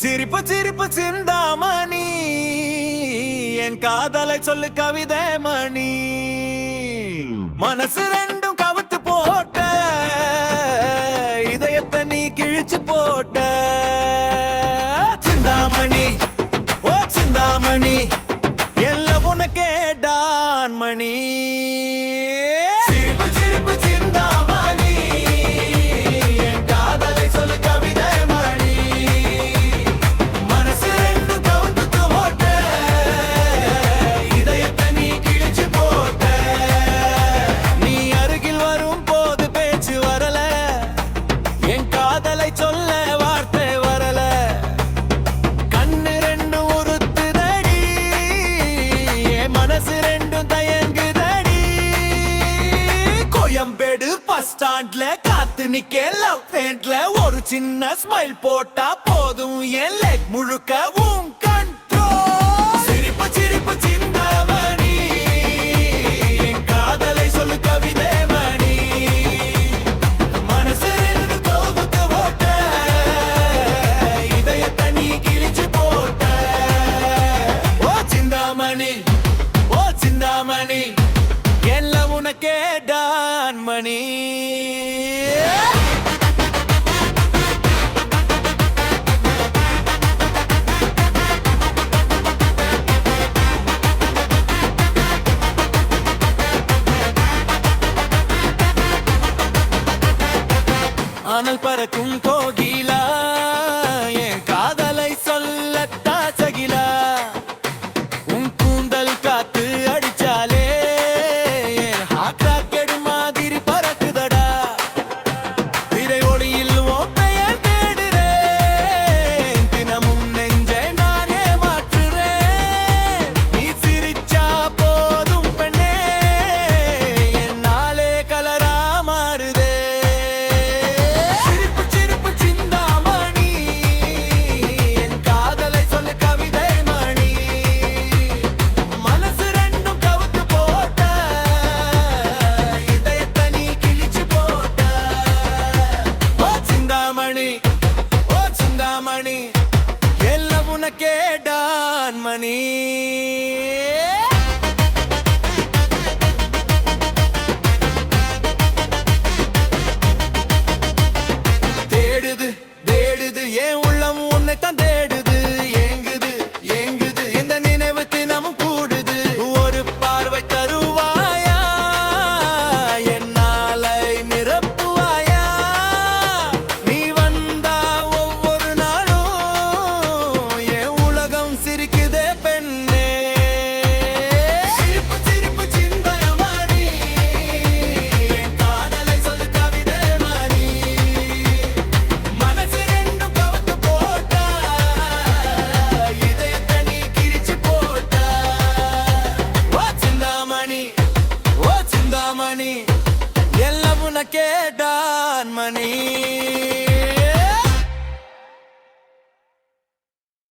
சிரிப்பு சிரிப்பு சிந்தாமணி என் காதலை சொல்லு கவிதை மணி மனசு ரெண்டும் கவுத்து போட்ட இதயத்தை நீ கிழிச்சு போட்ட சிந்தாமணி ஓ சிந்தாமணி எல்லாம் உனக்கே டான் மணி சிரிப்பு சிரிப்பு சிந்தாமணி என் காதலை சொல்லு கவிதை மணி மனசு ரெண்டும் கவுத்து போட்ட இதயத்தை நீ கிழிச்சு போட்ட நீ அருகில் வரும் போது பேச்சு வரல என் காதலை சொல்ல வார்த்தை வரல கண்ணு ரெண்டும் உறுத்துதடி என் மனசு ரெண்டும் தயங்குதடி கோயம்பேடு பஸ் ஸ்டாண்ட்ல காத்து நிக்க லவ் பேண்ட்ல ஒரு சின்ன ஸ்மைல் போட்டா போதும் என் லெக் முழுக்கவும் கண்ட்ரோல் சிரிப்பு சிரிப்பு சிந்தாமணி என் காதலை சொல்லு கவிதை மணி மனசு ரெண்டு கோபத்தை போட்ட இதயத்தை நீ கிழிச்சு போட்ட ஓ சிந்தாமணி ஓ சிந்தாமணி எல்லாம் உனக்கே டான் மணி அனல் பறக்கும் கோகிலா என் காதலை சொல்லத்தா சகிலா உன் கூந்தல் காத்து அடிச்சாலே என் ஹார்ட் ராக்கெட் மாதிரி பறக்குதடா திரை ஒளியில் உன் பெயர் தேடுறேன் தினமும் நெஞ்சை நானே மாற்றுறேன் நீ சிரிச்சா போதும் பெண்ணே என் நாளே கலரா மாறுதே சிரிப்பு சிரிப்பு சிந்தாமணி என் காதலை சொல்லு கவிதை மணி மனசு ரெண்டும் கவுத்து போட்ட இதயத்தை நீ கிழிச்சு போட்ட ஓ சிந்தாமணி ஓ சிந்தாமணி எல்லாம் உனக்கே டான் மணி தேடுது தேடுது என் உள்ளம் உன்னைத்தான் தேடுது ஏங்குது ஏங்குது இந்த நினைவு தினமும் கூடுது ஒரு பார்வை தருவாயா என்னாலை நிரப்புவாயா நீ வந்தா ஒவ்வொரு நாளும் என் உலகம் சிரிக்குதே பெண்ணே சிரிப்பு சிரிப்பு சிந்தாமணி என் காதலை சொல்லு கவிதை மணி மனசு ரெண்டும் கவுத்து போட்ட இதயத்தை நீ கிழிச்சு போட்ட ஓ சிந்தாமணி ஓ சிந்தாமணி எல்லாம் உனக்கே டான் மணி